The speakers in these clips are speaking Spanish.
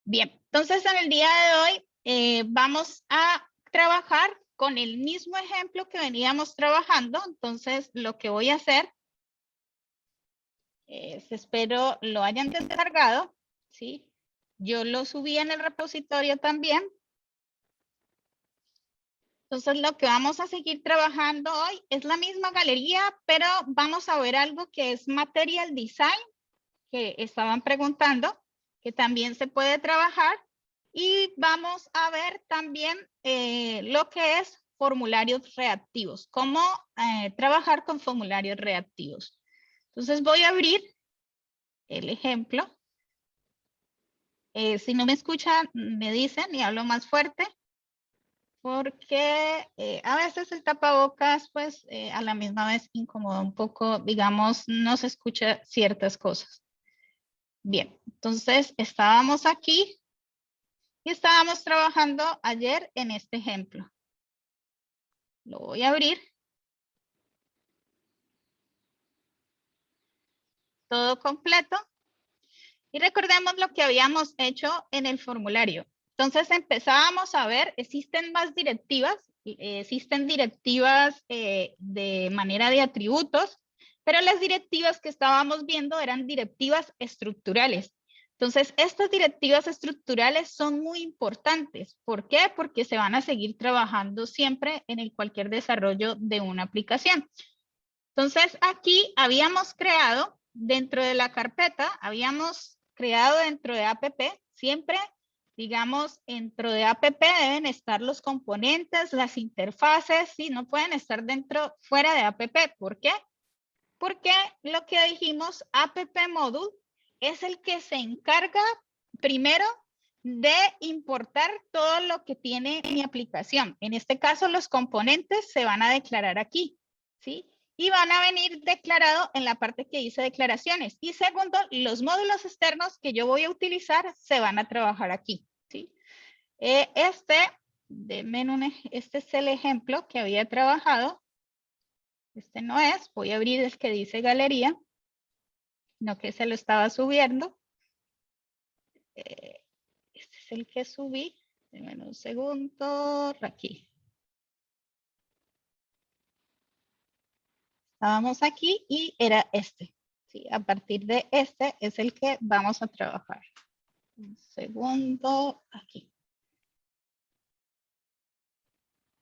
Bien, entonces en el día de hoy vamos a trabajar con el mismo ejemplo que veníamos trabajando. Entonces lo que voy a hacer es, espero lo hayan descargado, ¿sí? Yo lo subí en el repositorio también. Entonces lo que vamos a seguir trabajando hoy es la misma galería, pero vamos a ver algo que es Material Design, que estaban preguntando, que también se puede trabajar. Y vamos a ver también lo que es formularios reactivos, cómo trabajar con formularios reactivos. Entonces voy a abrir el ejemplo. Si no me escuchan, me dicen y hablo más fuerte, porque a veces el tapabocas, pues a la misma vez incomoda un poco, digamos, no se escucha ciertas cosas. Bien, entonces estábamos aquí y estábamos trabajando ayer en este ejemplo. Lo voy a abrir. Todo completo. Y recordemos lo que habíamos hecho en el formulario. Entonces empezábamos a ver, existen más directivas, existen directivas de manera de atributos, pero las directivas que estábamos viendo eran directivas estructurales. Entonces, estas directivas estructurales son muy importantes. ¿Por qué? Porque se van a seguir trabajando siempre en el cualquier desarrollo de una aplicación. Entonces, aquí habíamos creado dentro de la carpeta, habíamos creado dentro de app, siempre, digamos, dentro de app deben estar los componentes, las interfaces, ¿sí? No pueden estar dentro, fuera de app. ¿Por qué? Porque lo que dijimos, app module es el que se encarga primero de importar todo lo que tiene mi aplicación. En este caso, los componentes se van a declarar aquí, ¿sí? Y van a venir declarados en la parte que dice declaraciones. Y segundo, los módulos externos que yo voy a utilizar se van a trabajar aquí, ¿sí? Este es el ejemplo que había trabajado. Este no es, voy a abrir el que dice galería, no que se lo estaba subiendo. Este es el que subí. Denme un segundo, aquí. Estábamos aquí y era este. ¿Sí? A partir de este es el que vamos a trabajar. Un segundo, aquí.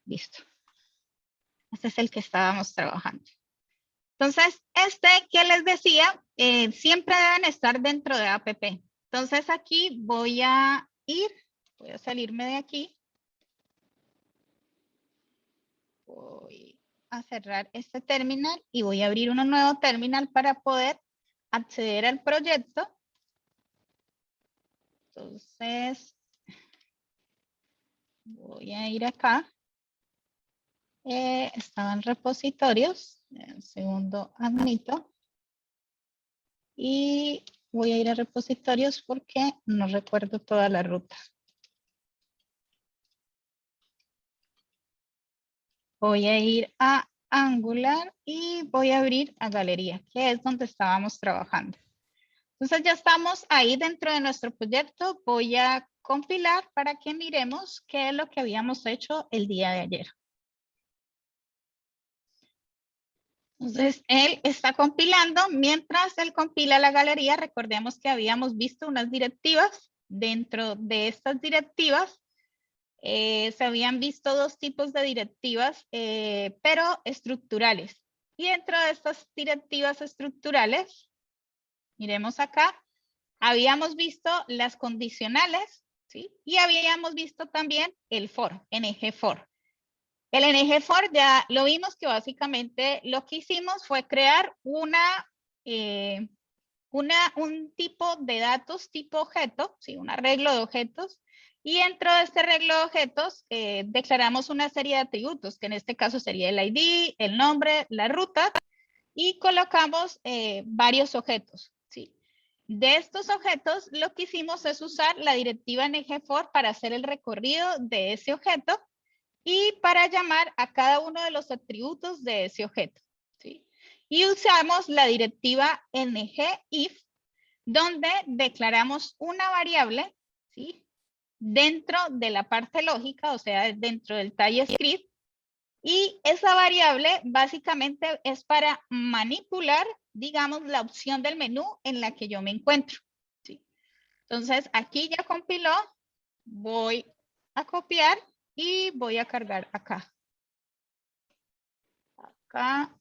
Listo. Este es el que estábamos trabajando. Entonces, este que les decía, siempre deben estar dentro de app. Entonces, aquí voy a salirme de aquí. Voy a cerrar este terminal y voy a abrir un nuevo terminal para poder acceder al proyecto. Entonces, voy a ir acá. Estaban repositorios. Un segundo, admito. Y voy a ir a repositorios porque no recuerdo toda la ruta. Voy a ir a Angular y voy a abrir a Galería, que es donde estábamos trabajando. Entonces ya estamos ahí dentro de nuestro proyecto. Voy a compilar para que miremos qué es lo que habíamos hecho el día de ayer. Entonces él está compilando. Mientras él compila la galería, recordemos que habíamos visto unas directivas. Dentro de estas directivas se habían visto dos tipos de directivas, pero estructurales. Y dentro de estas directivas estructurales, miremos acá, habíamos visto las condicionales, ¿sí? Y habíamos visto también el for, ng for. El ng for ya lo vimos que básicamente lo que hicimos fue crear un tipo de datos tipo objeto, ¿sí? Un arreglo de objetos. Y dentro de este arreglo de objetos declaramos una serie de atributos, que en este caso sería el ID, el nombre, la ruta, y colocamos varios objetos, ¿sí? De estos objetos, lo que hicimos es usar la directiva ng-for para hacer el recorrido de ese objeto y para llamar a cada uno de los atributos de ese objeto, ¿sí? Y usamos la directiva ng-if, donde declaramos una variable, ¿sí? Dentro de la parte lógica, o sea, dentro del TypeScript. Y esa variable básicamente es para manipular, digamos, la opción del menú en la que yo me encuentro. ¿Sí? Entonces, aquí ya compiló. Voy a copiar y voy a cargar acá. Acá.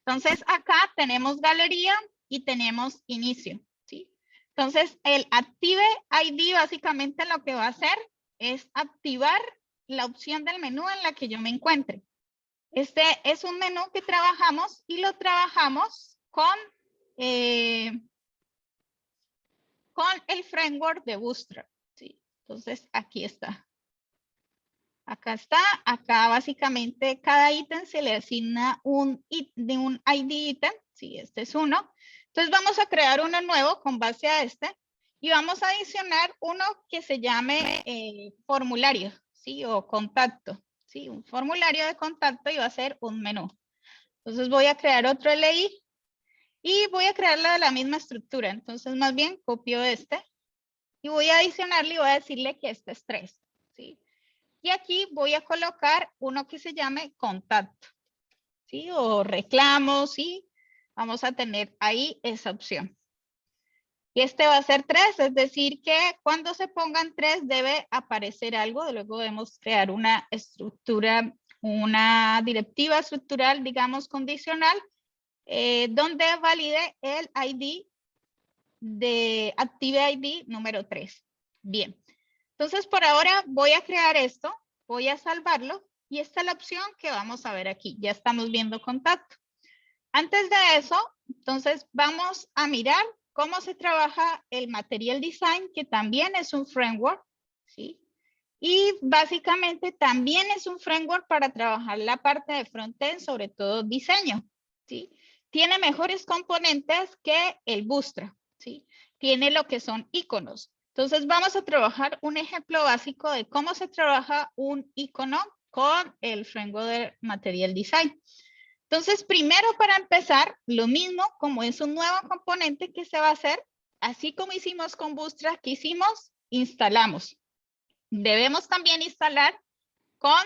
Entonces, acá tenemos galería y tenemos inicio. ¿Sí? Entonces, el Active ID básicamente lo que va a hacer es activar la opción del menú en la que yo me encuentre. Este es un menú que trabajamos y lo trabajamos con el framework de Bootstrap. ¿Sí? Entonces, aquí está. Acá está. Acá básicamente cada ítem se le asigna un ID ítem. Sí, este es uno. Entonces vamos a crear uno nuevo con base a este. Y vamos a adicionar uno que se llame formulario, ¿sí? O contacto. Sí, un formulario de contacto y va a ser un menú. Entonces voy a crear otro LI y voy a crearla de la misma estructura. Entonces más bien copio este y voy a adicionarle y voy a decirle que este es 3. ¿Sí? Y aquí voy a colocar uno que se llame contacto. ¿Sí? O reclamo, ¿sí? Vamos a tener ahí esa opción. Y este va a ser 3, es decir que cuando se pongan 3 debe aparecer algo. Luego debemos crear una estructura, una directiva estructural, digamos, condicional, donde valide el ID de Active ID número 3. Bien. Entonces, por ahora voy a crear esto, voy a salvarlo y esta es la opción que vamos a ver aquí. Ya estamos viendo contacto. Antes de eso, entonces vamos a mirar cómo se trabaja el Material Design, que también es un framework, ¿sí? Y básicamente también es un framework para trabajar la parte de frontend, sobre todo diseño, ¿sí? Tiene mejores componentes que el Bootstrap, ¿sí? Tiene lo que son iconos. Entonces vamos a trabajar un ejemplo básico de cómo se trabaja un icono con el framework de Material Design. Entonces, primero para empezar, lo mismo como es un nuevo componente que se va a hacer, así como hicimos con Bootstrap, ¿qué hicimos? Instalamos. Debemos también instalar con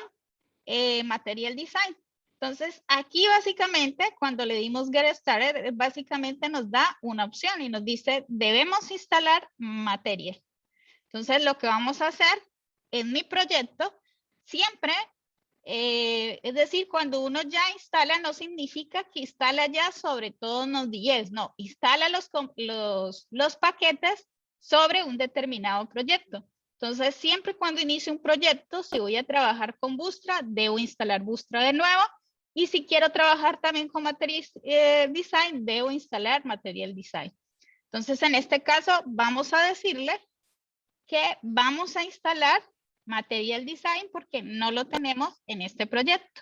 Material Design. Entonces, aquí básicamente, cuando le dimos Get Started, básicamente nos da una opción y nos dice, debemos instalar Material. Entonces, lo que vamos a hacer en mi proyecto, siempre, es decir, cuando uno ya instala, no significa que instala ya sobre todos Node.js, no, instala los paquetes sobre un determinado proyecto. Entonces, siempre cuando inicio un proyecto, si voy a trabajar con Bootstrap, debo instalar Bootstrap de nuevo. Y si quiero trabajar también con Material Design, debo instalar Material Design. Entonces, en este caso, vamos a decirle que vamos a instalar Material Design porque no lo tenemos en este proyecto.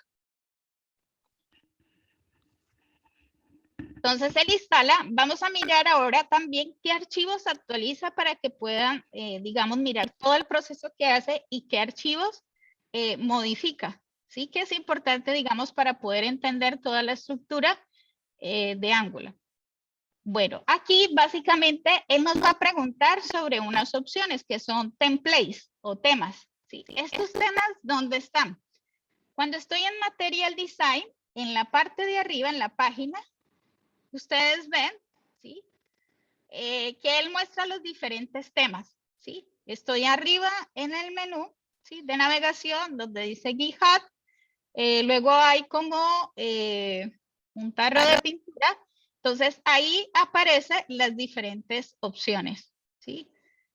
Entonces él instala, vamos a mirar ahora también qué archivos actualiza para que puedan, digamos, mirar todo el proceso que hace y qué archivos modifica. Sí que es importante, digamos, para poder entender toda la estructura de Angular. Bueno, aquí básicamente él nos va a preguntar sobre unas opciones que son templates o temas. ¿Sí? Estos temas, ¿dónde están? Cuando estoy en Material Design, en la parte de arriba, en la página, ustedes ven, ¿sí? Que él muestra los diferentes temas, ¿sí? Estoy arriba en el menú, ¿sí? De navegación, donde dice GitHub. Luego hay como un tarro de pintura. Entonces, ahí aparecen las diferentes opciones, ¿sí?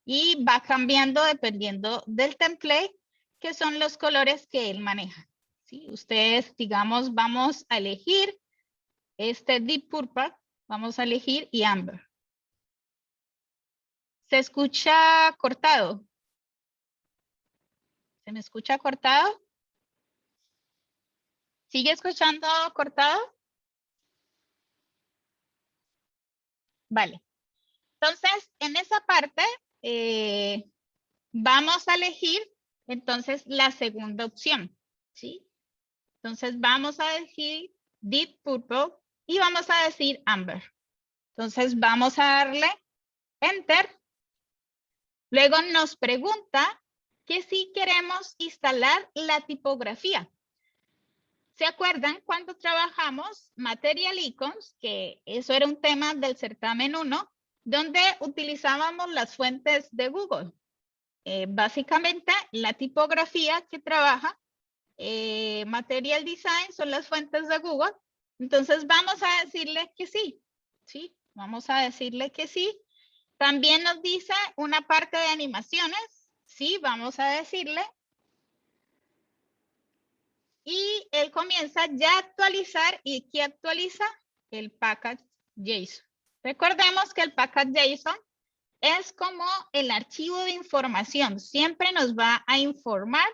Y va cambiando dependiendo del template, que son los colores que él maneja, ¿sí? Ustedes, digamos, vamos a elegir este Deep Purple, vamos a elegir y Amber. ¿Se escucha cortado? ¿Se me escucha cortado? ¿Sigue escuchando cortado? Vale. Entonces, en esa parte, vamos a elegir entonces la segunda opción, ¿sí? Entonces, vamos a elegir Deep Purple y vamos a decir Amber. Entonces, vamos a darle Enter. Luego nos pregunta que si queremos instalar la tipografía. ¿Se acuerdan cuando trabajamos Material Icons? Que eso era un tema del certamen 1, donde utilizábamos las fuentes de Google. Básicamente, la tipografía que trabaja Material Design son las fuentes de Google. Entonces, vamos a decirle que sí. ¿Sí? Vamos a decirle que sí. También nos dice una parte de animaciones. Sí, vamos a decirle. Y él comienza ya a actualizar. ¿Y qué actualiza? El package JSON. Recordemos que el package JSON es como el archivo de información. Siempre nos va a informar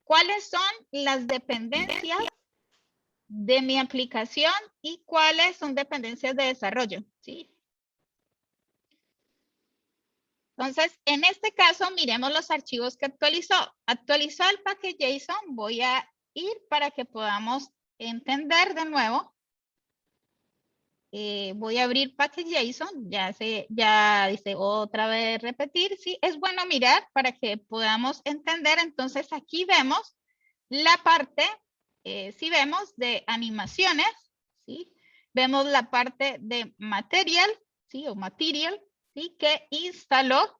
cuáles son las dependencias de mi aplicación y cuáles son dependencias de desarrollo. ¿Sí? Entonces, en este caso, miremos los archivos que actualizó. Actualizó el package JSON. Voy a ir para que podamos entender de nuevo. Voy a abrir package JSON. Ya dice otra vez repetir. Sí, es bueno mirar para que podamos entender. Entonces, aquí vemos la parte, si vemos, de animaciones. ¿Sí? Vemos la parte de material, ¿sí? O material, ¿sí? Que instaló.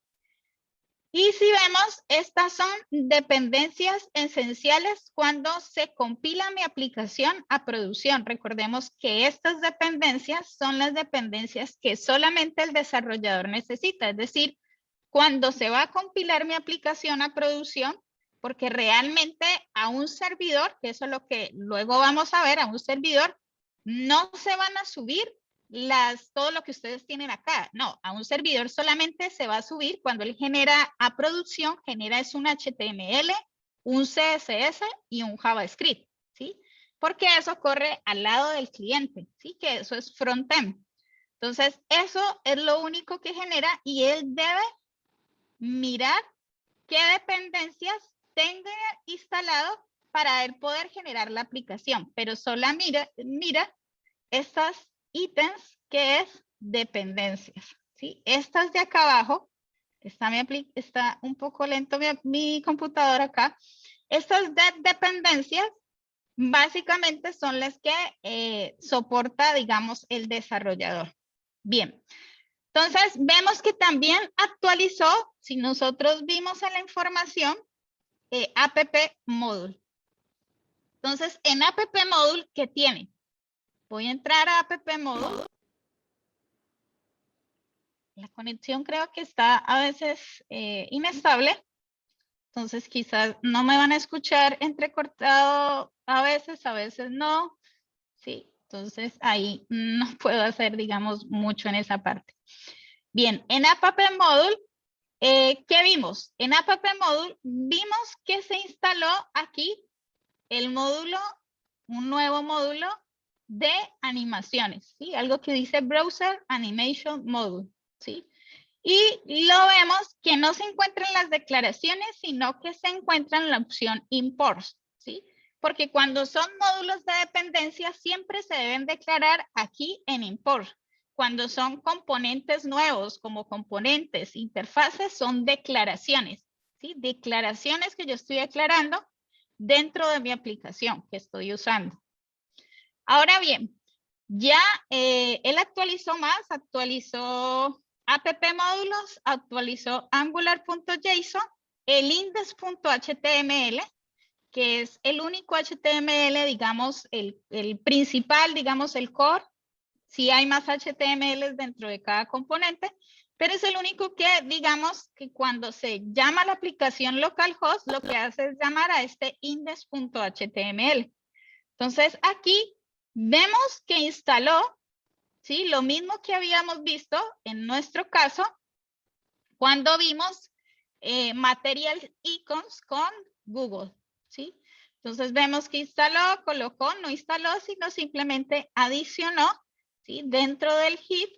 Y si vemos, estas son dependencias esenciales cuando se compila mi aplicación a producción. Recordemos que estas dependencias son las dependencias que solamente el desarrollador necesita. Es decir, cuando se va a compilar mi aplicación a producción, porque realmente a un servidor, que eso es lo que luego vamos a ver, a un servidor, no se van a subir todo lo que ustedes tienen acá. No, a un servidor solamente se va a subir cuando él genera a producción, genera es un HTML, un CSS y un JavaScript, ¿sí? Porque eso corre al lado del cliente, ¿sí? Que eso es frontend. Entonces, eso es lo único que genera y él debe mirar qué dependencias tenga instalado para él poder generar la aplicación, pero solo mira estas ítems que es dependencias, ¿sí? Estas de acá abajo, está un poco lento mi computadora acá, estas dependencias básicamente son las que soporta, digamos, el desarrollador. Bien. Entonces, vemos que también actualizó, si nosotros vimos en la información, app module. Entonces, en app module, ¿qué tiene? Voy a entrar a app module. La conexión creo que está a veces inestable. Entonces, quizás no me van a escuchar entrecortado a veces no. Sí, entonces ahí no puedo hacer, digamos, mucho en esa parte. Bien, en app module, ¿qué vimos? En app module vimos que se instaló aquí el módulo, un nuevo módulo de animaciones, ¿sí? Algo que dice Browser Animation Module, ¿sí? Y lo vemos que no se encuentra en las declaraciones, sino que se encuentra en la opción Import, ¿sí? Porque cuando son módulos de dependencia, siempre se deben declarar aquí en Import. Cuando son componentes nuevos, como componentes, interfaces, son declaraciones, ¿sí? Declaraciones que yo estoy declarando dentro de mi aplicación que estoy usando. Ahora bien, ya él actualizó más, actualizó app módulos, actualizó angular.json, el index.html, que es el único HTML, digamos, el principal, digamos, el core. Sí hay más HTML dentro de cada componente, pero es el único que, digamos, que cuando se llama la aplicación localhost, lo que hace es llamar a este index.html. Entonces, aquí vemos que instaló, ¿sí? Lo mismo que habíamos visto en nuestro caso, cuando vimos Material Icons con Google, ¿sí? Entonces, vemos que instaló, colocó, no instaló, sino simplemente adicionó, ¿sí? Dentro del hit,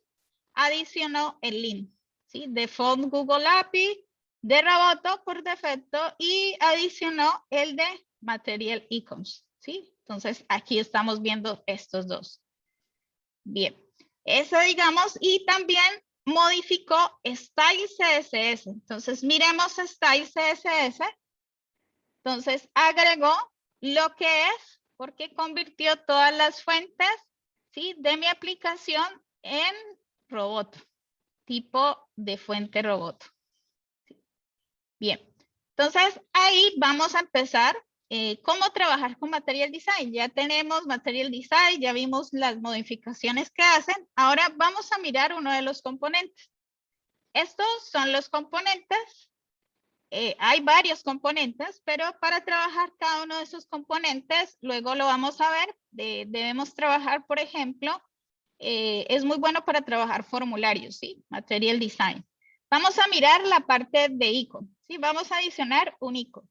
adicionó el link, ¿sí? Default Google API, de Roboto por defecto y adicionó el de Material Icons, ¿sí? Entonces, aquí estamos viendo estos dos. Bien, eso digamos, y también modificó Style CSS. Entonces, miremos Style CSS. Entonces, agregó lo que es, porque convirtió todas las fuentes, ¿sí?, de mi aplicación en robot, tipo de fuente robot. Bien, entonces ahí vamos a empezar cómo trabajar con Material Design. Ya tenemos Material Design, ya vimos las modificaciones que hacen. Ahora vamos a mirar uno de los componentes. Estos son los componentes. Hay varios componentes, pero para trabajar cada uno de esos componentes, luego lo vamos a ver. Debemos trabajar, por ejemplo, es muy bueno para trabajar formularios, ¿sí? Material Design. Vamos a mirar la parte de icono, ¿sí? Vamos a adicionar un icono.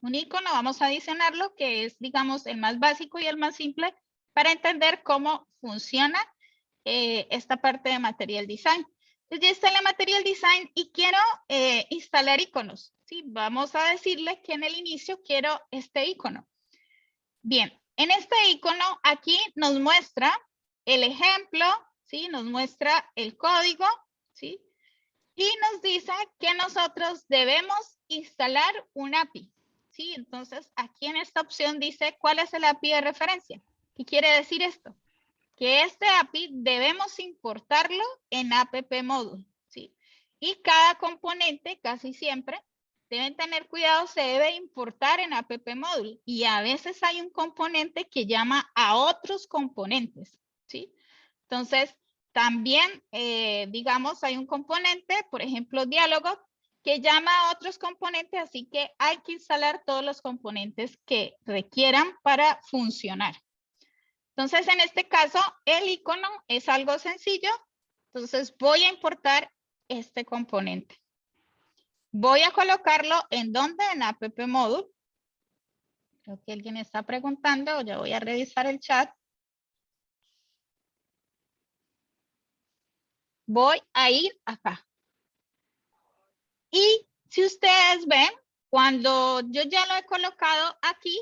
Un icono vamos a adicionarlo, que es, digamos, el más básico y el más simple para entender cómo funciona esta parte de Material Design. Entonces ya está en la Material Design y quiero instalar iconos, ¿sí? Vamos a decirle que en el inicio quiero este icono. Bien, en este icono aquí nos muestra el ejemplo, ¿sí? Nos muestra el código, ¿sí? Y nos dice que nosotros debemos instalar un API, ¿sí? Entonces, aquí en esta opción dice cuál es el API de referencia. ¿Qué quiere decir esto? Que este API debemos importarlo en app module, ¿sí? Y cada componente, casi siempre, deben tener cuidado, se debe importar en app module. Y a veces hay un componente que llama a otros componentes, ¿sí? Entonces, también, digamos, hay un componente, por ejemplo, diálogo, que llama a otros componentes, así que hay que instalar todos los componentes que requieran para funcionar. Entonces, en este caso, el icono es algo sencillo. Entonces, voy a importar este componente. Voy a colocarlo en donde, en app module. Creo que alguien está preguntando, ya voy a revisar el chat. Voy a ir acá. Y si ustedes ven, cuando yo ya lo he colocado aquí,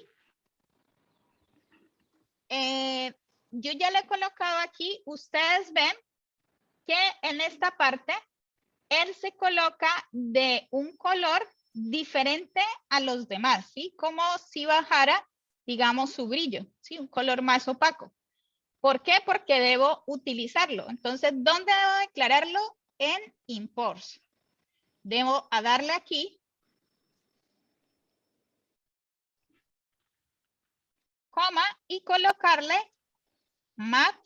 ustedes ven que en esta parte, él se coloca de un color diferente a los demás, ¿sí? Como si bajara, digamos, su brillo, ¿sí? Un color más opaco. ¿Por qué? Porque debo utilizarlo. Entonces, ¿dónde debo declararlo? En imports. Debo a darle aquí, coma, y colocarle mat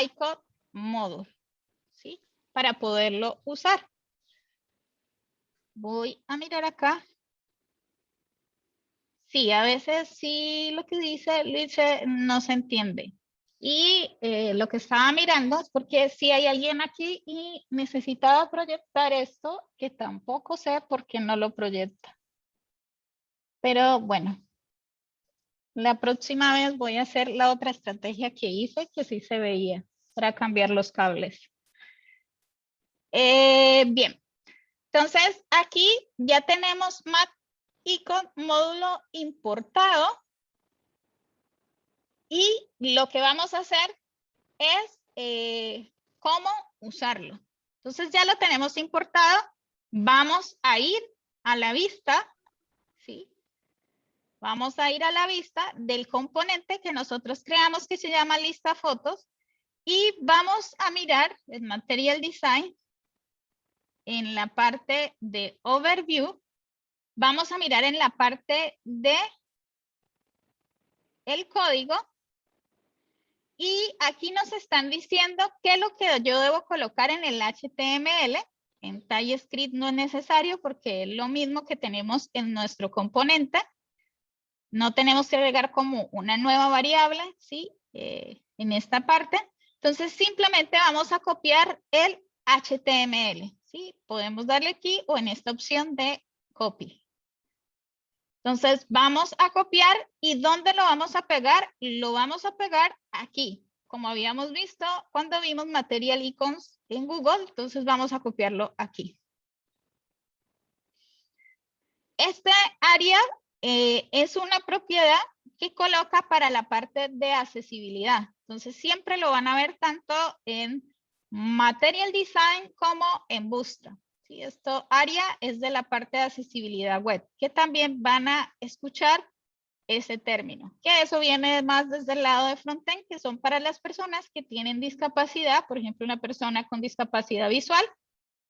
icon module, ¿sí? Para poderlo usar. Voy a mirar acá. Sí, a veces sí lo que dice no se entiende. Y lo que estaba mirando es porque si hay alguien aquí y necesitaba proyectar esto, que tampoco sé por qué no lo proyecta. Pero bueno, la próxima vez voy a hacer la otra estrategia que hice, que sí se veía, para cambiar los cables. Bien, entonces aquí ya tenemos mat icon módulo importado. Y lo que vamos a hacer es cómo usarlo. Entonces ya lo tenemos importado. Vamos a ir a la vista, ¿sí? Vamos a ir a la vista del componente que nosotros creamos que se llama lista fotos y vamos a mirar el Material Design en la parte de Overview. Vamos a mirar en la parte de el código. Y aquí nos están diciendo qué es lo que yo debo colocar en el HTML. En TypeScript no es necesario porque es lo mismo que tenemos en nuestro componente. No tenemos que agregar como una nueva variable, ¿sí? En esta parte. Entonces simplemente vamos a copiar el HTML, ¿sí? Podemos darle aquí o en esta opción de copy. Entonces vamos a copiar y ¿dónde lo vamos a pegar? Lo vamos a pegar aquí, como habíamos visto cuando vimos Material Icons en Google, entonces vamos a copiarlo aquí. Este área es una propiedad que coloca para la parte de accesibilidad. Entonces siempre lo van a ver tanto en Material Design como en Bootstrap. ¿Sí? Esto, área, es de la parte de accesibilidad web, que también van a escuchar ese término, que eso viene más desde el lado de frontend, que son para las personas que tienen discapacidad. Por ejemplo, una persona con discapacidad visual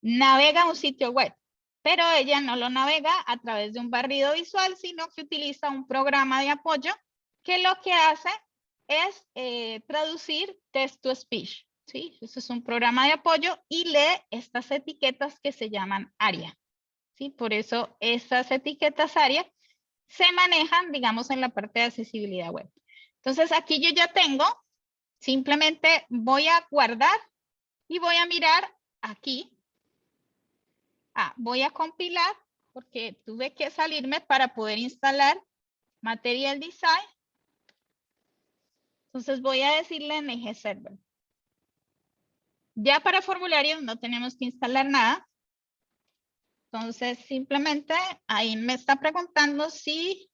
navega un sitio web, pero ella no lo navega a través de un barrido visual, sino que utiliza un programa de apoyo que lo que hace es traducir text to speech. ¿Sí? Eso es un programa de apoyo y lee estas etiquetas que se llaman ARIA. ¿Sí? Por eso estas etiquetas ARIA se manejan, digamos, en la parte de accesibilidad web. Entonces, aquí yo ya tengo, simplemente voy a guardar y voy a mirar aquí. Voy a compilar porque tuve que salirme para poder instalar Material Design. Entonces voy a decirle en eje server. Ya para formularios no tenemos que instalar nada. Entonces simplemente ahí me está preguntando si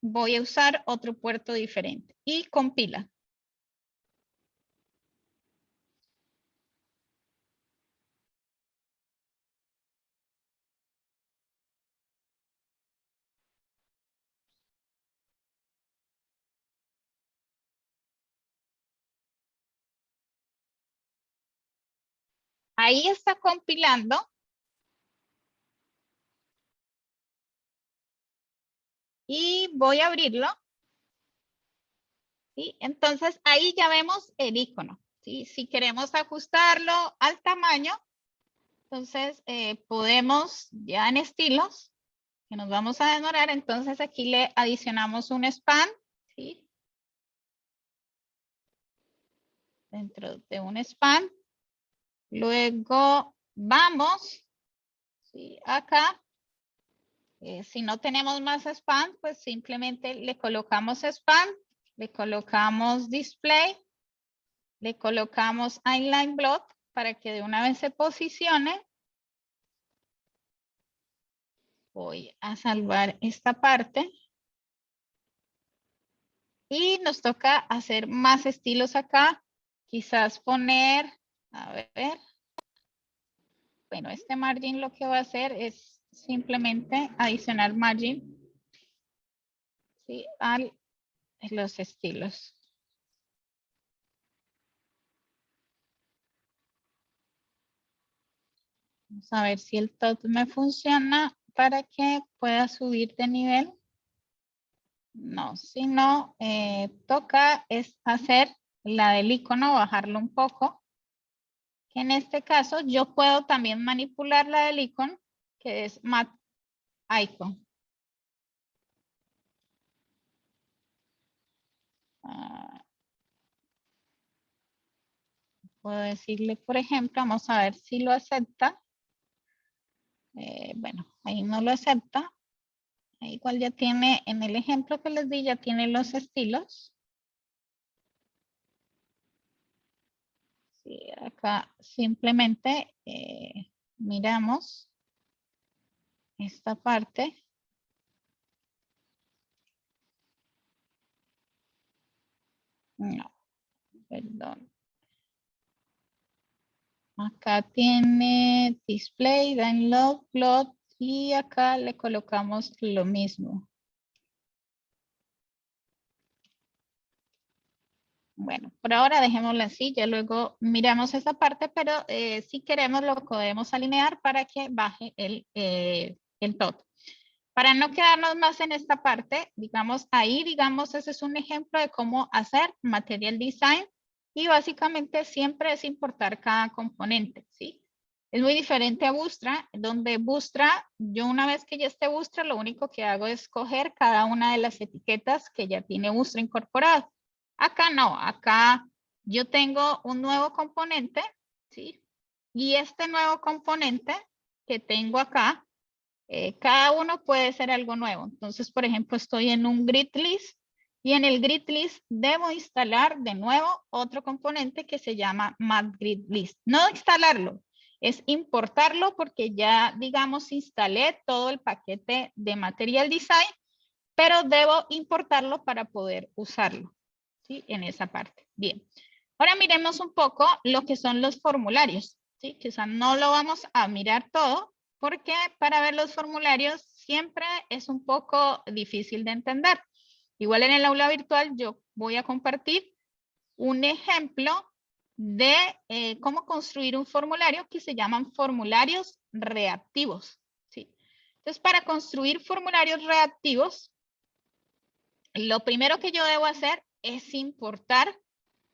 voy a usar otro puerto diferente y compila. Ahí está compilando. Y voy a abrirlo. ¿Sí? Entonces ahí ya vemos el icono. ¿Sí? Si queremos ajustarlo al tamaño, entonces podemos ya en estilos, que nos vamos a demorar, entonces aquí le adicionamos un span. ¿Sí? Dentro de un span. Luego vamos, ¿sí? Acá. Si no tenemos más span, pues simplemente le colocamos span, le colocamos display, le colocamos inline block para que de una vez se posicione. Voy a salvar esta parte. Y nos toca hacer más estilos acá. Quizás poner, a ver. Bueno, este margin lo que va a hacer es simplemente adicionar margin, ¿sí? A los estilos. Vamos a ver si el top me funciona para que pueda subir de nivel. No, si no, toca es hacer la del icono, bajarlo un poco. Que en este caso yo puedo también manipular la del icono, que es mat icon. Puedo decirle, por ejemplo, vamos a ver si lo acepta. Bueno, ahí no lo acepta. Igual ya tiene, en el ejemplo que les di, ya tiene los estilos. Sí, acá simplemente miramos esta parte. No, perdón. Acá tiene display, download, plot y acá le colocamos lo mismo. Bueno, por ahora dejémoslo así, ya luego miramos esa parte, pero si queremos lo podemos alinear para que baje el top. Para no quedarnos más en esta parte, digamos ahí, digamos, ese es un ejemplo de cómo hacer material design y básicamente siempre es importar cada componente, ¿sí? Es muy diferente a Bootstrap, donde Bootstrap, yo una vez que ya esté Bootstrap, lo único que hago es coger cada una de las etiquetas que ya tiene Bootstrap incorporado. Acá no, acá yo tengo un nuevo componente, ¿sí? Y este nuevo componente que tengo acá, cada uno puede ser algo nuevo. Entonces, por ejemplo, estoy en un grid list y en el grid list debo instalar de nuevo otro componente que se llama Mat Grid List. No instalarlo, es importarlo porque ya, digamos, instalé todo el paquete de Material Design, pero debo importarlo para poder usarlo, ¿sí? En esa parte. Bien. Ahora miremos un poco lo que son los formularios, ¿sí? Quizás no lo vamos a mirar todo porque para ver los formularios siempre es un poco difícil de entender. Igual en el aula virtual yo voy a compartir un ejemplo de cómo construir un formulario que se llaman formularios reactivos, ¿sí? Entonces, para construir formularios reactivos, lo primero que yo debo hacer es importar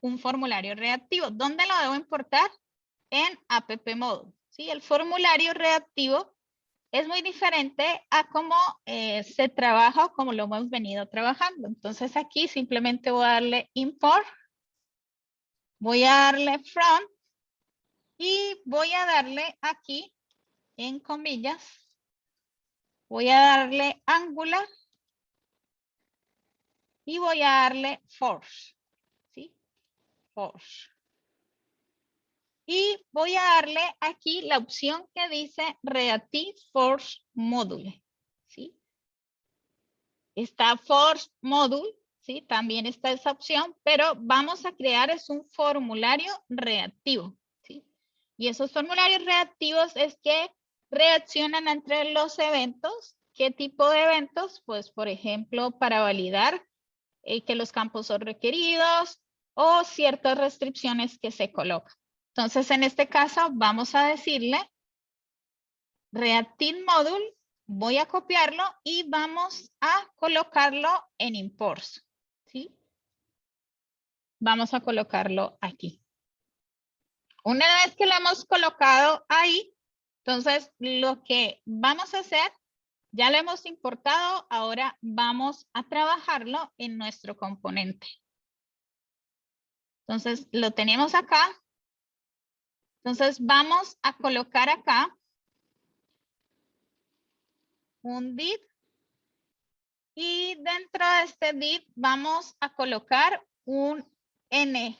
un formulario reactivo. ¿Dónde lo debo importar? En app module. ¿Sí? El formulario reactivo es muy diferente a cómo se trabaja o cómo lo hemos venido trabajando. Entonces aquí simplemente voy a darle import, voy a darle from y voy a darle aquí en comillas, voy a darle Angular y voy a darle force. ¿Sí? Force. Y voy a darle aquí la opción que dice Reactive Force Module. ¿Sí? Está Force Module, ¿sí? También está esa opción, pero vamos a crear es un formulario reactivo. ¿Sí? Y esos formularios reactivos es que reaccionan entre los eventos. ¿Qué tipo de eventos? Pues, por ejemplo, para validar que los campos son requeridos o ciertas restricciones que se colocan. Entonces, en este caso, vamos a decirle Reactive Module, voy a copiarlo y vamos a colocarlo en imports. ¿Sí? Vamos a colocarlo aquí. Una vez que lo hemos colocado ahí, entonces lo que vamos a hacer, ya lo hemos importado, ahora vamos a trabajarlo en nuestro componente. Entonces lo tenemos acá. Entonces vamos a colocar acá un div y dentro de este div vamos a colocar un ng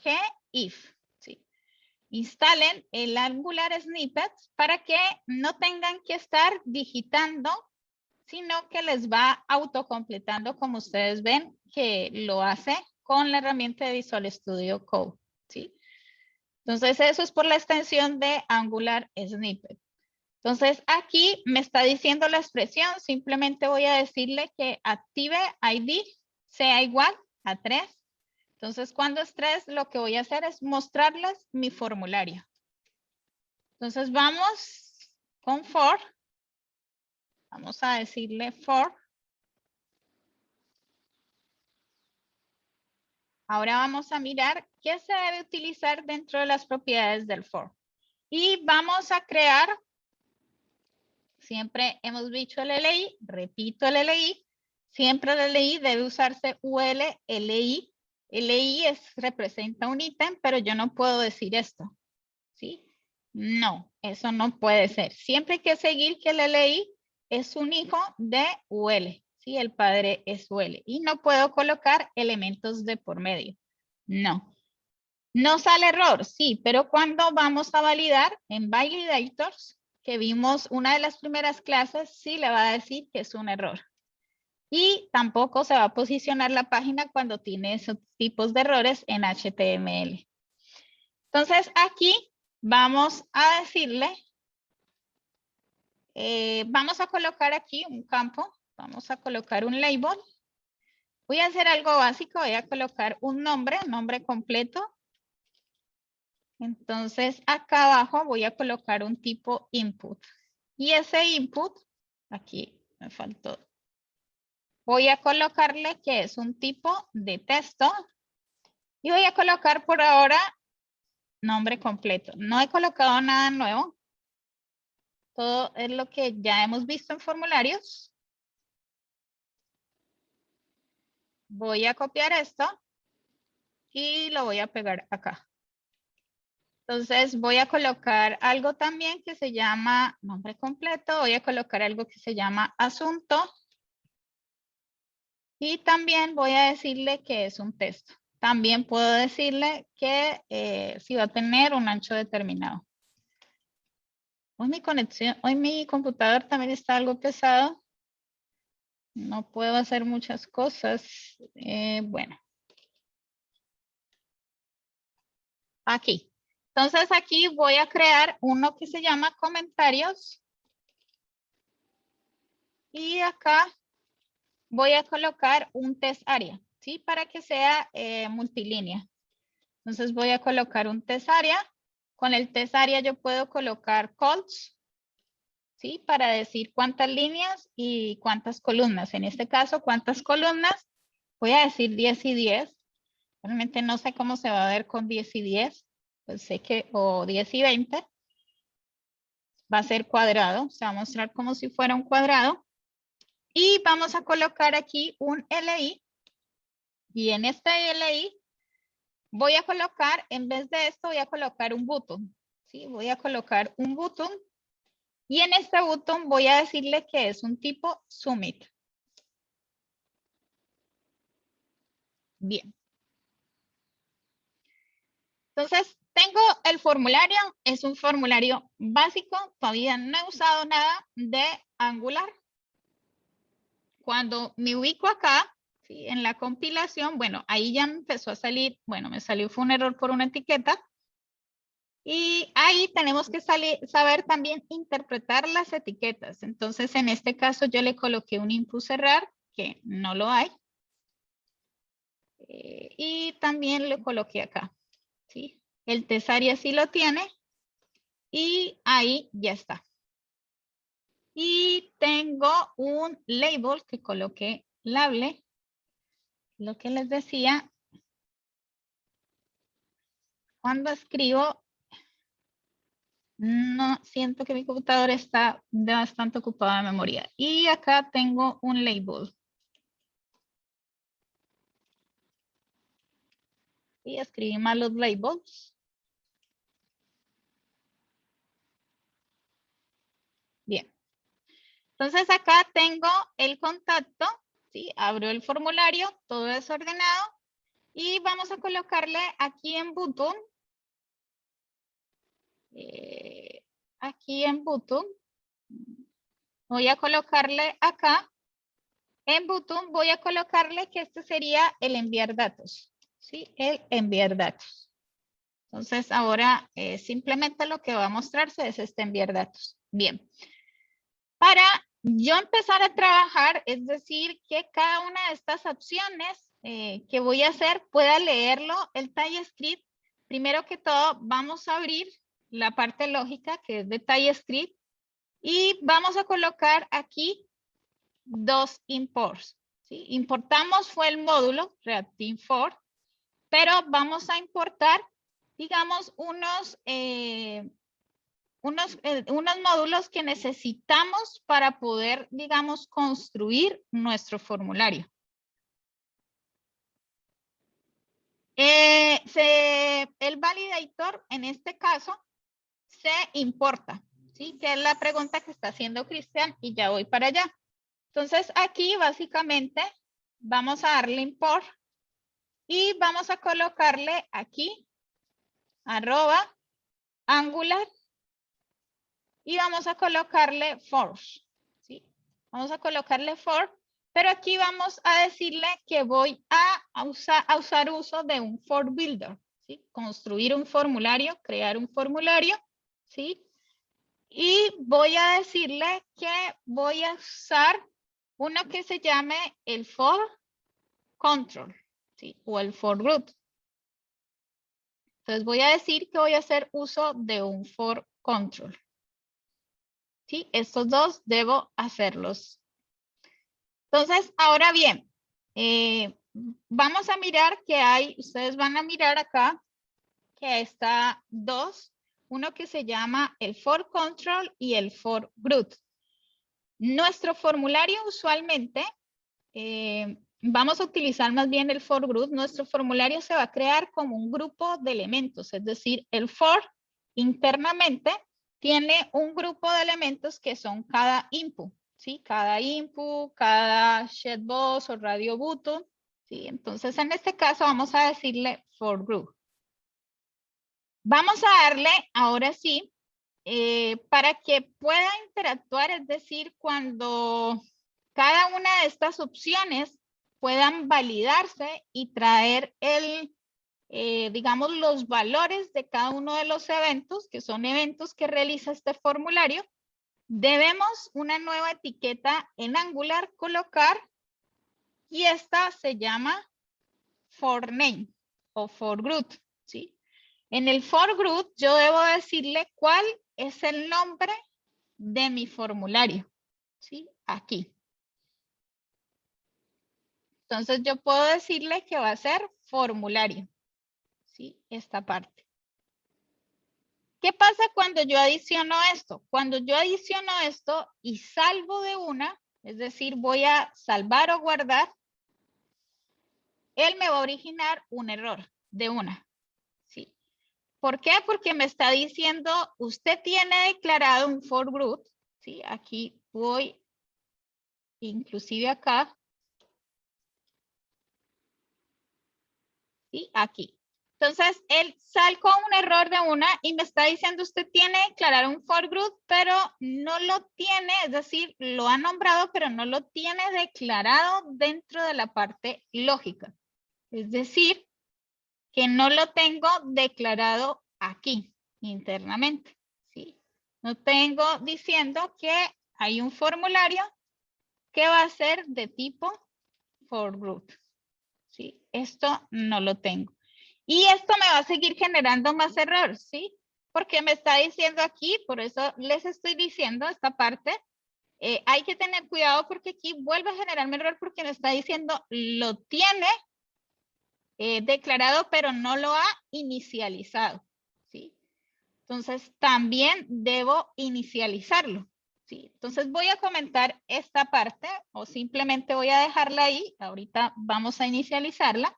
if. ¿Sí? Instalen el Angular Snippets para que no tengan que estar digitando, sino que les va autocompletando como ustedes ven que lo hace con la herramienta de Visual Studio Code. ¿Sí? Entonces eso es por la extensión de Angular Snippet. Entonces aquí me está diciendo la expresión, simplemente voy a decirle que active ID sea igual a 3. Entonces cuando es 3 lo que voy a hacer es mostrarles mi formulario. Entonces vamos con for, vamos a decirle for. Ahora vamos a mirar qué se debe utilizar dentro de las propiedades del for. Y vamos a crear, siempre hemos dicho el LI, repito el LI, siempre el LI debe usarse UL, LI. LI representa un ítem, pero yo no puedo decir esto. ¿Sí? No, eso no puede ser. Siempre hay que seguir que el LI es un hijo de UL. ¿Sí? El padre es UL. Y no puedo colocar elementos de por medio. No. No sale error, sí, pero cuando vamos a validar en Validators, que vimos una de las primeras clases, sí le va a decir que es un error. Y tampoco se va a posicionar la página cuando tiene esos tipos de errores en HTML. Entonces aquí vamos a decirle, vamos a colocar aquí un campo, vamos a colocar un label. Voy a hacer algo básico, voy a colocar un nombre completo. Entonces acá abajo voy a colocar un tipo input. Y ese input, aquí me faltó. Voy a colocarle que es un tipo de texto. Y voy a colocar por ahora nombre completo. No he colocado nada nuevo. Todo es lo que ya hemos visto en formularios. Voy a copiar esto y lo voy a pegar acá. Entonces voy a colocar algo también que se llama nombre completo. Voy a colocar algo que se llama asunto. Y también voy a decirle que es un texto. También puedo decirle que si va a tener un ancho determinado. Hoy mi conexión, hoy mi computador también está algo pesado. No puedo hacer muchas cosas. Bueno. Aquí. Entonces aquí voy a crear uno que se llama comentarios. Y acá voy a colocar un test área, ¿sí? Para que sea multilínea. Entonces voy a colocar un test área. Con el test área yo puedo colocar calls, ¿sí? Para decir cuántas líneas y cuántas columnas. En este caso, cuántas columnas. Voy a decir 10 y 10. Realmente no sé cómo se va a ver con 10 y 10. Pues sé que, o 10 y 20. Va a ser cuadrado. Se va a mostrar como si fuera un cuadrado. Y vamos a colocar aquí un LI. Y en este LI voy a colocar, en vez de esto, voy a colocar un button. ¿Sí? Voy a colocar un button. Y en este button voy a decirle que es un tipo submit. Bien. Entonces, tengo el formulario. Es un formulario básico. Todavía no he usado nada de Angular. Cuando me ubico acá, ¿sí? En la compilación, bueno, ahí ya me empezó a salir, bueno, me salió, fue un error por una etiqueta. Y ahí tenemos que saber también interpretar las etiquetas. Entonces, en este caso, yo le coloqué un input cerrar, que no lo hay. Y también le coloqué acá, ¿sí? El tesaria sí lo tiene. Y ahí ya está. Y tengo un label que coloqué label. Lo que les decía, cuando escribo, no siento que mi computadora está bastante ocupada de memoria. Y acá tengo un label. Y escribí mal los labels. Bien. Entonces acá tengo el contacto. ¿Sí? Abro el formulario, todo desordenado. Y vamos a colocarle aquí en button. Aquí en button. Voy a colocarle acá. En button voy a colocarle que este sería el enviar datos. ¿Sí? El enviar datos. Entonces ahora simplemente lo que va a mostrarse es este enviar datos. Bien. Para yo empezar a trabajar, es decir, que cada una de estas opciones que voy a hacer pueda leerlo el TypeScript. Primero que todo, vamos a abrir la parte lógica que es de TypeScript y vamos a colocar aquí dos imports. ¿Sí? Importamos fue el módulo React Import, pero vamos a importar, digamos, unos módulos que necesitamos para poder, digamos, construir nuestro formulario. El validator, en este caso, se importa, ¿sí? Que es la pregunta que está haciendo Cristian y ya voy para allá. Entonces, aquí básicamente vamos a darle import y vamos a colocarle aquí @Angular y vamos a colocarle force, ¿sí? Vamos a colocarle for, pero aquí vamos a decirle que voy a usar uso de un for builder, ¿sí? Construir un formulario, crear un formulario, ¿sí? Y voy a decirle que voy a usar uno que se llame el for control, ¿sí? O el for root. Entonces voy a decir que voy a hacer uso de un for control. ¿Sí? Estos dos debo hacerlos. Entonces, ahora bien, vamos a mirar que hay, ustedes van a mirar acá que está dos, uno que se llama el for control y el for root. Nuestro formulario usualmente, vamos a utilizar más bien el for root. Nuestro formulario se va a crear como un grupo de elementos, es decir, el for internamente tiene un grupo de elementos que son cada input, ¿sí? Cada input, cada shedbox o radio button, ¿sí? Entonces, en este caso vamos a decirle for group. Vamos a darle, ahora sí, para que pueda interactuar, es decir, cuando cada una de estas opciones puedan validarse y traer digamos, los valores de cada uno de los eventos, que son eventos que realiza este formulario, debemos una nueva etiqueta en Angular colocar y esta se llama forName o forGrouped, ¿sí? En el forGrouped yo debo decirle cuál es el nombre de mi formulario, ¿sí? Aquí. Entonces yo puedo decirle que va a ser formulario, ¿sí? Esta parte. ¿Qué pasa cuando yo adiciono esto? Cuando yo adiciono esto y salvo de una, es decir, voy a salvar o guardar, él me va a originar un error de una, ¿sí? ¿Por qué? Porque me está diciendo, usted tiene declarado un forGrouped, ¿sí? Aquí voy, inclusive acá, ¿sí? Aquí. Entonces, él sacó un error de una y me está diciendo, usted tiene que declarar un forGrouped, pero no lo tiene, es decir, lo ha nombrado, pero no lo tiene declarado dentro de la parte lógica. Es decir, que no lo tengo declarado aquí, internamente, ¿sí? No tengo diciendo que hay un formulario que va a ser de tipo forGrouped, ¿sí? Esto no lo tengo. Y esto me va a seguir generando más errores, ¿sí? Porque me está diciendo aquí, por eso les estoy diciendo esta parte, hay que tener cuidado porque aquí vuelve a generarme error porque me está diciendo lo tiene declarado, pero no lo ha inicializado, ¿sí? Entonces también debo inicializarlo, ¿sí? Entonces voy a comentar esta parte o simplemente voy a dejarla ahí. Ahorita vamos a inicializarla.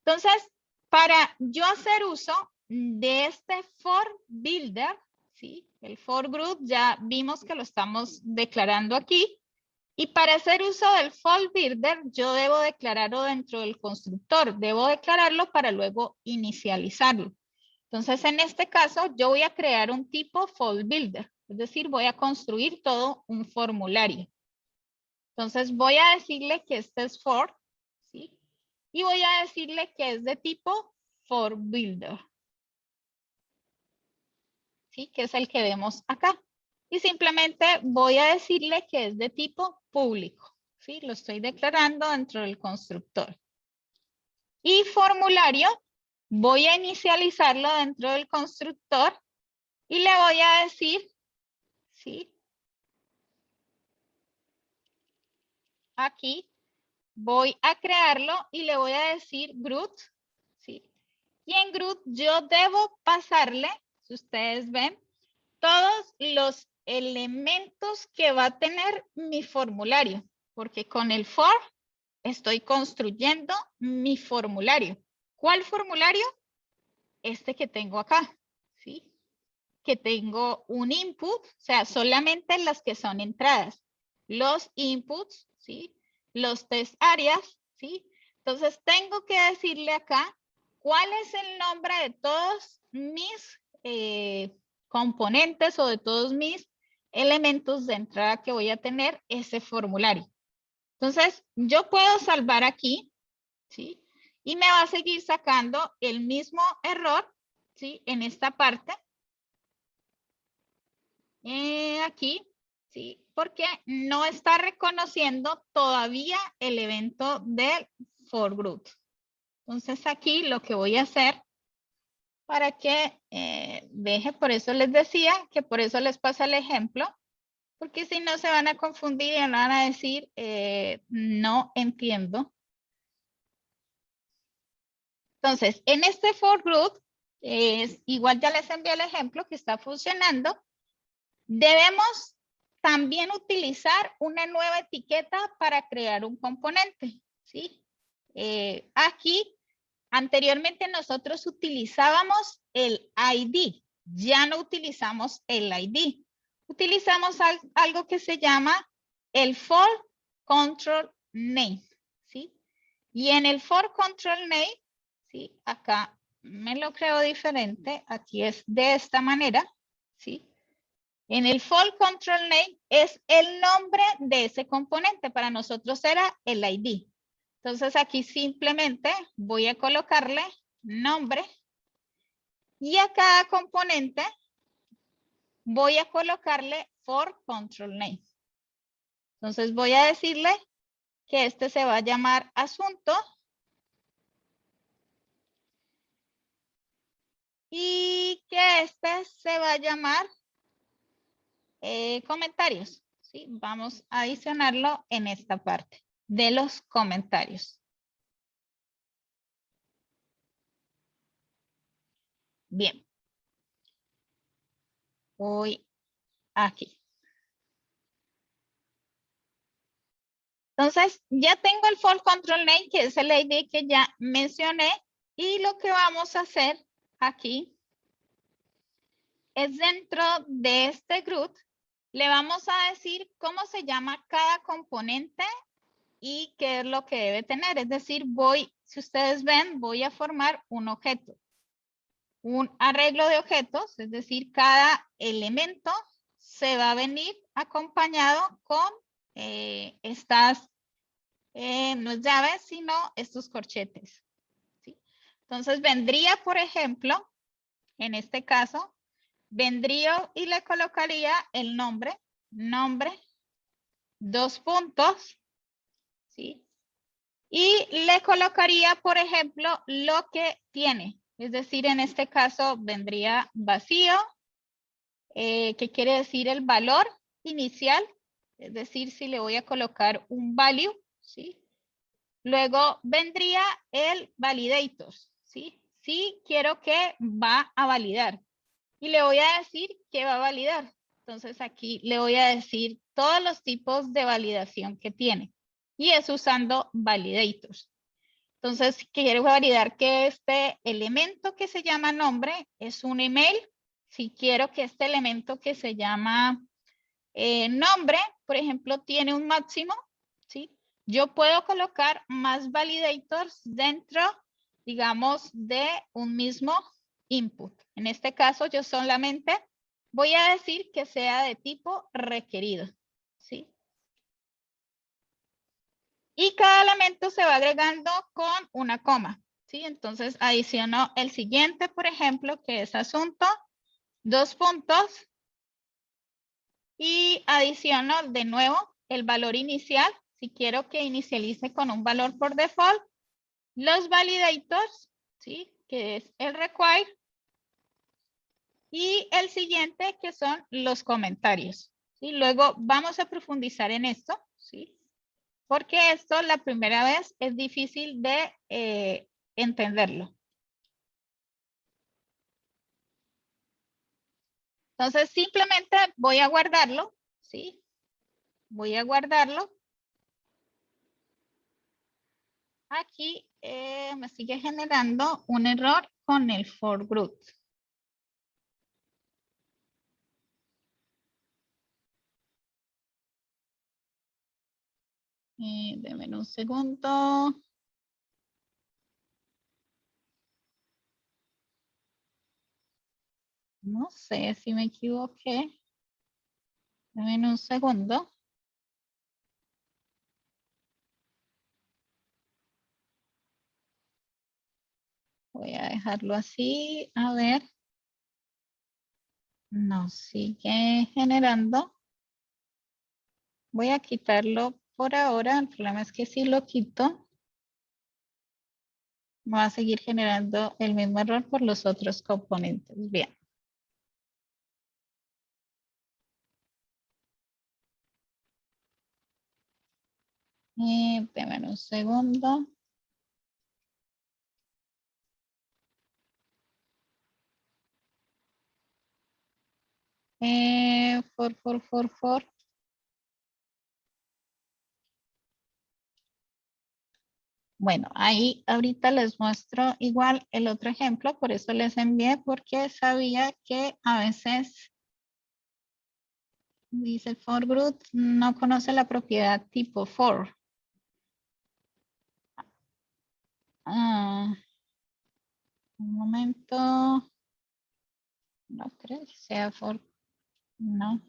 Entonces, para yo hacer uso de este for builder, ¿sí? El for group ya vimos que lo estamos declarando aquí. Y para hacer uso del for builder, yo debo declararlo dentro del constructor. Debo declararlo para luego inicializarlo. Entonces, en este caso, yo voy a crear un tipo for builder. Es decir, voy a construir todo un formulario. Entonces, voy a decirle que este es for, ¿sí? Y voy a decirle que es de tipo for builder, ¿sí? Que es el que vemos acá. Y simplemente voy a decirle que es de tipo público, ¿sí? Lo estoy declarando dentro del constructor. Y formulario, voy a inicializarlo dentro del constructor y le voy a decir, ¿sí? Aquí voy a crearlo y le voy a decir Groot, ¿sí? Y en Groot yo debo pasarle, si ustedes ven, todos los elementos que va a tener mi formulario, porque con el for estoy construyendo mi formulario. ¿Cuál formulario? Este que tengo acá, ¿sí? Que tengo un input, o sea, solamente las que son entradas. Los inputs, ¿sí? Los test áreas, ¿sí? Entonces tengo que decirle acá cuál es el nombre de todos mis componentes o de todos mis elementos de entrada que voy a tener ese formulario. Entonces, yo puedo salvar aquí, ¿sí? Y me va a seguir sacando el mismo error, ¿sí? En esta parte. Aquí, ¿sí? Porque no está reconociendo todavía el evento del forGrouped. Entonces aquí lo que voy a hacer para que deje, por eso les decía que por eso les pasa el ejemplo, porque si no se van a confundir y van a decir, no entiendo. Entonces, en este forGrouped, igual ya les envié el ejemplo que está funcionando, debemos también utilizar una nueva etiqueta para crear un componente, ¿sí? Aquí, anteriormente nosotros utilizábamos el ID, ya no utilizamos el ID. Utilizamos algo que se llama el for control name, ¿sí? Y en el for control name, ¿sí? Acá me lo creo diferente, aquí es de esta manera, ¿sí? En el for control name es el nombre de ese componente. Para nosotros era el ID. Entonces aquí simplemente voy a colocarle nombre, y a cada componente voy a colocarle for control name. Entonces voy a decirle que este se va a llamar asunto y que este se va a llamar comentarios. ¿Sí? Vamos a adicionarlo en esta parte de los comentarios. Bien. Voy aquí. Entonces, ya tengo el for control name, que es el ID que ya mencioné. Y lo que vamos a hacer aquí es dentro de este group, le vamos a decir cómo se llama cada componente y qué es lo que debe tener. Es decir, si ustedes ven, voy a formar un objeto. Un arreglo de objetos, es decir, cada elemento se va a venir acompañado con estas, no es llaves, sino estos corchetes. ¿Sí? Entonces vendría, por ejemplo, en este caso, vendría y le colocaría el nombre, dos puntos, ¿sí? Y le colocaría, por ejemplo, lo que tiene. Es decir, en este caso vendría vacío, que quiere decir el valor inicial. Es decir, si le voy a colocar un value, ¿sí? Luego vendría el validator, ¿sí? Sí, quiero que va a validar. Y le voy a decir que va a validar. Entonces aquí le voy a decir todos los tipos de validación que tiene. Y es usando validators. Entonces, quiero validar que este elemento que se llama nombre es un email. Si quiero que este elemento que se llama nombre, por ejemplo, tiene un máximo, ¿sí? Yo puedo colocar más validators dentro, digamos, de un mismo input. En este caso, yo solamente voy a decir que sea de tipo requerido, ¿sí? Y cada elemento se va agregando con una coma, ¿sí? Entonces, adiciono el siguiente, por ejemplo, que es asunto, dos puntos, y adiciono de nuevo el valor inicial. Si quiero que inicialice con un valor por default, los validators, ¿sí? Que es el require. Y el siguiente que son los comentarios. ¿Sí? Luego vamos a profundizar en esto, ¿sí? Porque esto la primera vez es difícil de entenderlo. Entonces simplemente voy a guardarlo, ¿sí? Voy a guardarlo. Aquí me sigue generando un error con el for group. Denme un segundo. No sé si me equivoqué. Denme un segundo. Voy a dejarlo así. A ver. No sigue generando. Voy a quitarlo por ahora. El problema es que si lo quito, va a seguir generando el mismo error por los otros componentes. Bien. Denme un segundo. For. Bueno, ahí ahorita les muestro igual el otro ejemplo, por eso les envié, porque sabía que a veces dice for group no conoce la propiedad tipo for. Un momento. No creo que sea for. No.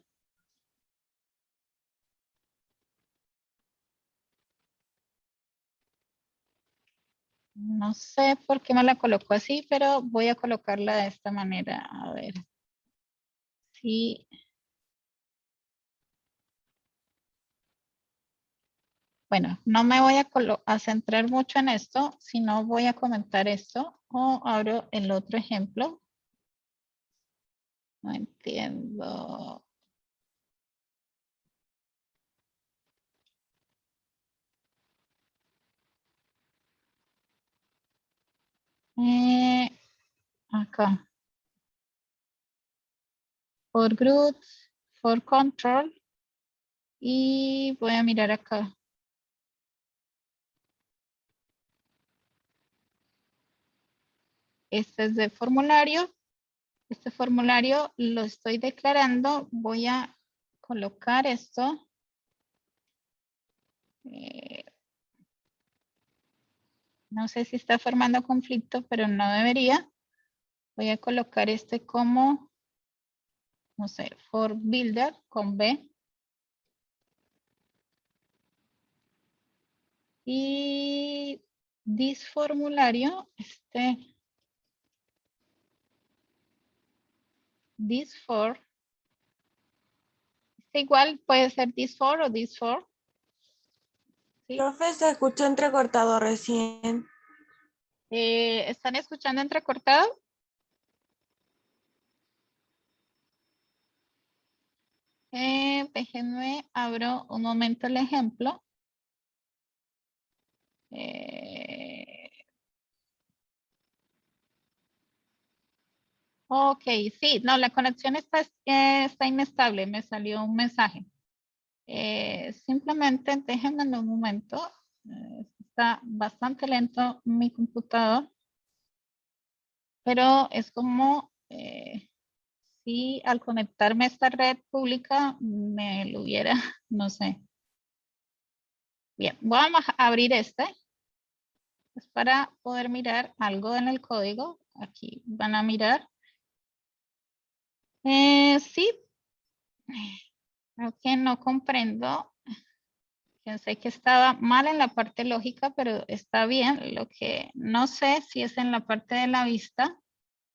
No sé por qué me la colocó así, pero voy a colocarla de esta manera. A ver. Sí. Bueno, no me voy a centrar mucho en esto, sino voy a comentar esto o abro el otro ejemplo. No entiendo. Acá. For groups, for control. Y voy a mirar acá. Este es de formulario. Este formulario lo estoy declarando. Voy a colocar esto. No sé si está formando conflicto, pero no debería. Voy a colocar este como, no sé, for builder con B. Y this formulario, this for, igual puede ser this for o this for. ¿Sí? Profe, se escuchó entrecortado recién. ¿Están escuchando entrecortado? Déjenme, abro un momento el ejemplo. Ok, sí, no, la conexión está inestable, me salió un mensaje. Simplemente déjenme un momento. Está bastante lento mi computador, pero es como si al conectarme a esta red pública me lo hubiera, no sé. Bien, vamos a abrir este. Es para poder mirar algo en el código. Aquí van a mirar. Sí, creo que no comprendo. Pensé que estaba mal en la parte lógica, pero está bien. Lo que no sé si es en la parte de la vista,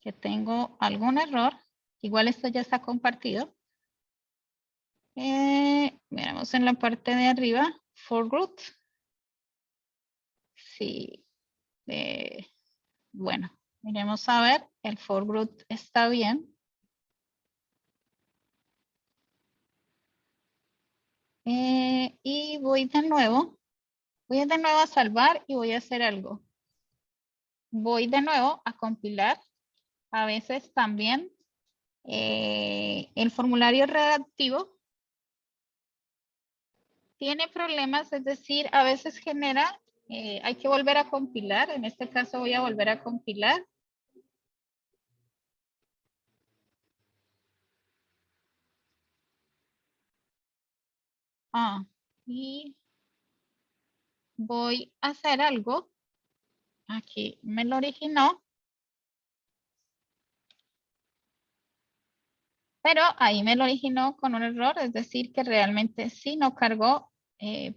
que tengo algún error. Igual esto ya está compartido. Miramos en la parte de arriba, for root. Sí. Bueno, miremos a ver. El for root está bien. Y voy de nuevo a salvar y voy a hacer algo. Voy de nuevo a compilar. A veces también el formulario redactivo tiene problemas, es decir, a veces genera, hay que volver a compilar. En este caso voy a volver a compilar. Y voy a hacer algo. Aquí me lo originó. Pero ahí me lo originó con un error, es decir, que realmente sí no cargó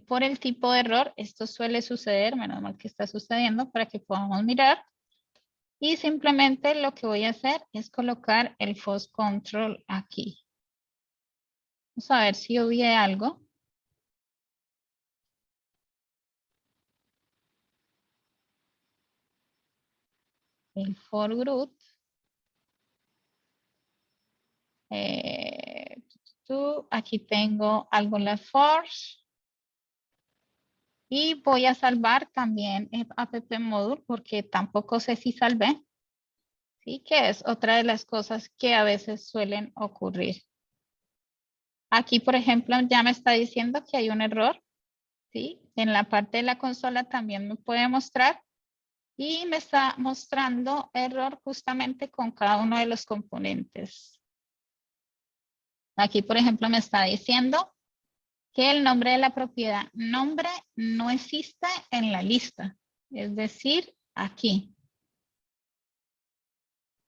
por el tipo de error. Esto suele suceder, menos mal que está sucediendo para que podamos mirar. Y simplemente lo que voy a hacer es colocar el FOSS control aquí. Vamos a ver si obvié algo. El for group. Aquí tengo algo en la force. Y voy a salvar también el app module porque tampoco sé si salvé. Sí, que es otra de las cosas que a veces suelen ocurrir. Aquí, por ejemplo, ya me está diciendo que hay un error. ¿Sí? En la parte de la consola también me puede mostrar. Y me está mostrando error justamente con cada uno de los componentes. Aquí, por ejemplo, me está diciendo que el nombre de la propiedad nombre no existe en la lista. Es decir, aquí.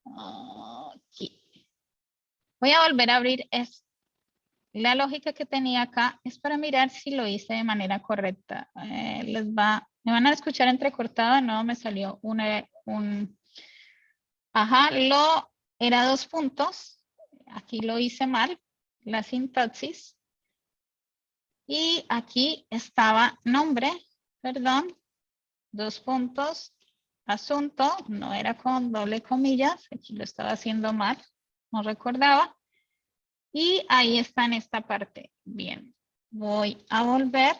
Aquí. Voy a volver a abrir esto. La lógica que tenía acá es para mirar si lo hice de manera correcta. Les va Me van a escuchar entrecortado, no me salió ajá, era 2 puntos. Aquí lo hice mal, la sintaxis. Y aquí estaba nombre, perdón, 2 puntos, asunto, no era con doble comillas, aquí lo estaba haciendo mal, no recordaba. Y ahí está en esta parte. Bien, voy a volver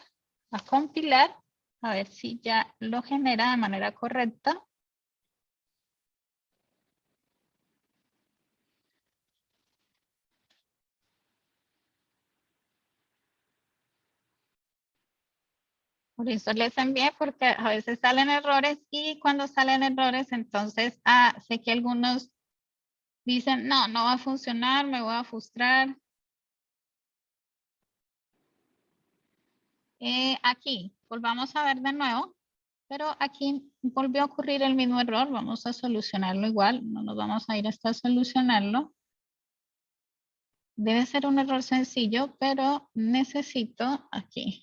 a compilar, a ver si ya lo genera de manera correcta. Por eso les envié, porque a veces salen errores y cuando salen errores, entonces, sé que algunos dicen, no, no va a funcionar, me voy a frustrar. Aquí, volvamos a ver de nuevo, pero aquí volvió a ocurrir el mismo error. Vamos a solucionarlo igual, no nos vamos a ir hasta solucionarlo. Debe ser un error sencillo, pero necesito aquí.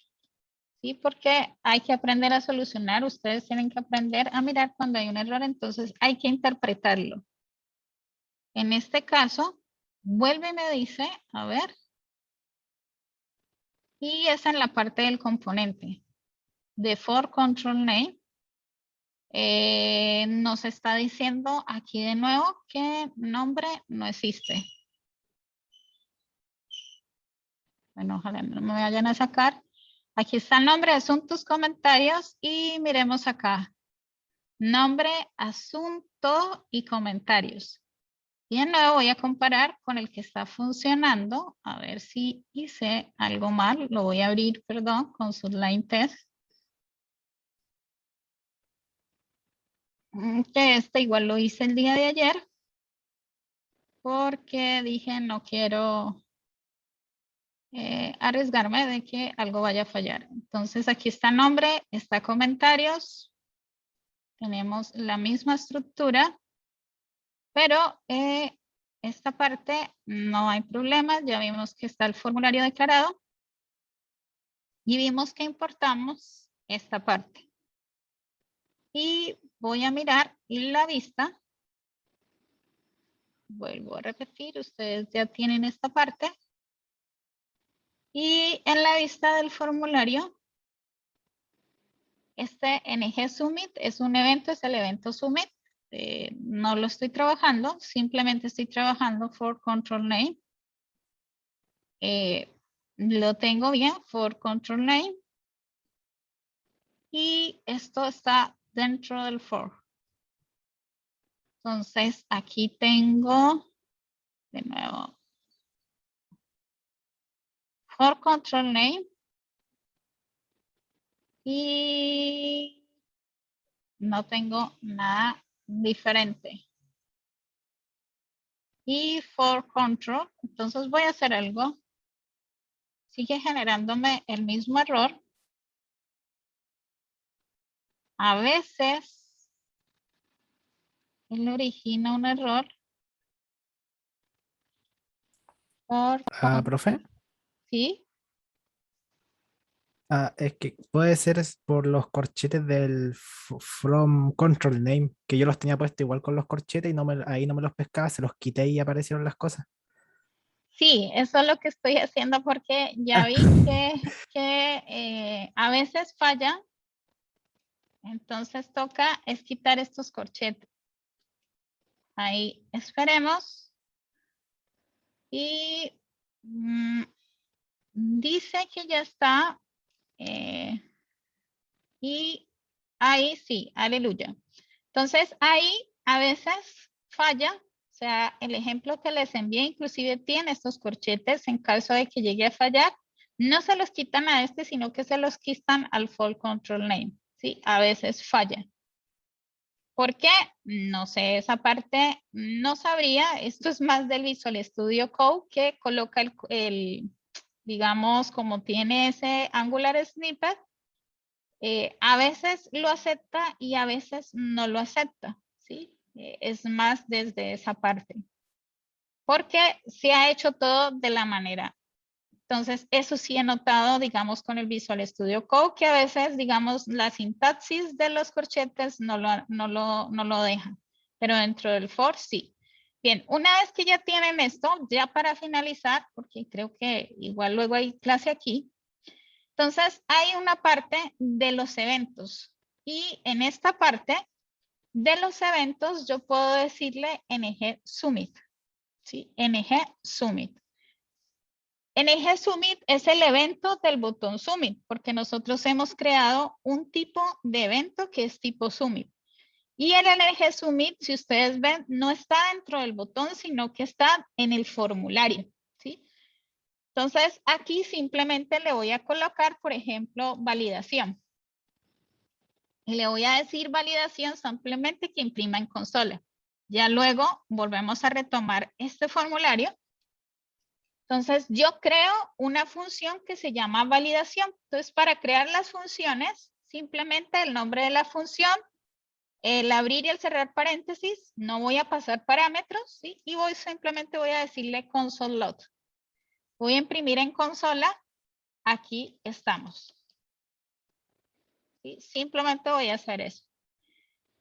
¿Sí? Porque hay que aprender a solucionar. Ustedes tienen que aprender a mirar cuando hay un error, entonces hay que interpretarlo. En este caso, vuelve y me dice, a ver, y es en la parte del componente de for control name. Nos está diciendo aquí de nuevo que nombre no existe. Bueno, ojalá no me vayan a sacar. Aquí está el nombre, asuntos, comentarios y miremos acá. Nombre, asunto y comentarios. Y de nuevo voy a comparar con el que está funcionando. A ver si hice algo mal. Lo voy a abrir, perdón, con su line test. Que este igual lo hice el día de ayer. Porque dije no quiero arriesgarme de que algo vaya a fallar. Entonces aquí está nombre, está comentarios. Tenemos la misma estructura. Pero esta parte no hay problema. Ya vimos que está el formulario declarado. Y vimos que importamos esta parte. Y voy a mirar la vista. Vuelvo a repetir, ustedes ya tienen esta parte. Y en la vista del formulario, este NG Summit es un evento, es el evento Summit. No lo estoy trabajando, simplemente estoy trabajando for control name. Lo tengo bien, for control name. Y esto está dentro del for. Entonces aquí tengo, de nuevo, for control name. Y no tengo nada diferente. Y for control, entonces voy a hacer algo. Sigue generándome el mismo error. A veces él origina un error. Profe. Sí. Es que puede ser por los corchetes del from control name, que yo los tenía puesto igual con los corchetes y ahí no me los pescaba, se los quité y aparecieron las cosas. Sí, eso es lo que estoy haciendo porque ya Ah, vi que a veces falla. Entonces toca es quitar estos corchetes. Ahí esperemos. Y dice que ya está. Y ahí sí, aleluya. Entonces ahí a veces falla. O sea, el ejemplo que les envié inclusive tiene estos corchetes en caso de que llegue a fallar. No se los quitan a este, sino que se los quitan al Fault Control Name. Sí, a veces falla. ¿Por qué? No sé, esa parte no sabría. Esto es más del Visual Studio Code que coloca digamos, como tiene ese Angular Snippet, a veces lo acepta y a veces no lo acepta, ¿sí? Es más desde esa parte. Porque se ha hecho todo de la manera. Entonces, eso sí he notado, digamos, con el Visual Studio Code, que a veces, digamos, la sintaxis de los corchetes no lo dejan, pero dentro del for sí. Bien, una vez que ya tienen esto, ya para finalizar, porque creo que igual luego hay clase aquí, entonces hay una parte de los eventos y en esta parte de los eventos yo puedo decirle ng submit, ¿sí? ng submit. ng submit es el evento del botón submit, porque nosotros hemos creado un tipo de evento que es tipo submit. Y el ng submit, si ustedes ven, no está dentro del botón, sino que está en el formulario, ¿sí? Entonces, aquí simplemente le voy a colocar, por ejemplo, validación. Y le voy a decir validación simplemente que imprima en consola. Ya luego volvemos a retomar este formulario. Entonces, yo creo una función que se llama validación. Entonces, para crear las funciones, simplemente el nombre de la función, el abrir y el cerrar paréntesis, no voy a pasar parámetros, ¿sí? Y simplemente voy a decirle console load. Voy a imprimir en consola, aquí estamos. ¿Sí? Simplemente voy a hacer eso.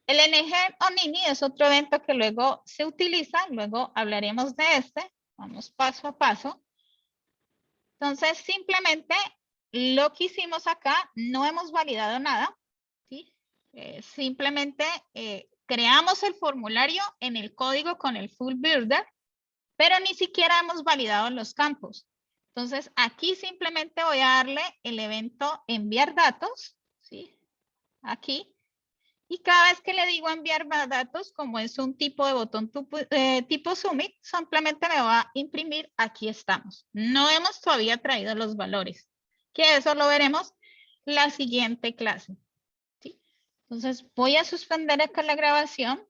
El ng onini es otro evento que luego se utiliza, luego hablaremos de este. Vamos paso a paso. Entonces, simplemente lo que hicimos acá, no hemos validado nada, ¿sí? Simplemente creamos el formulario en el código con el full builder, pero ni siquiera hemos validado los campos. Entonces, aquí simplemente voy a darle el evento enviar datos, ¿sí? Aquí. Y cada vez que le digo enviar datos, como es un tipo de botón tipo submit, simplemente me va a imprimir aquí estamos. No hemos todavía traído los valores, que eso lo veremos la siguiente clase. ¿Sí? Entonces voy a suspender acá la grabación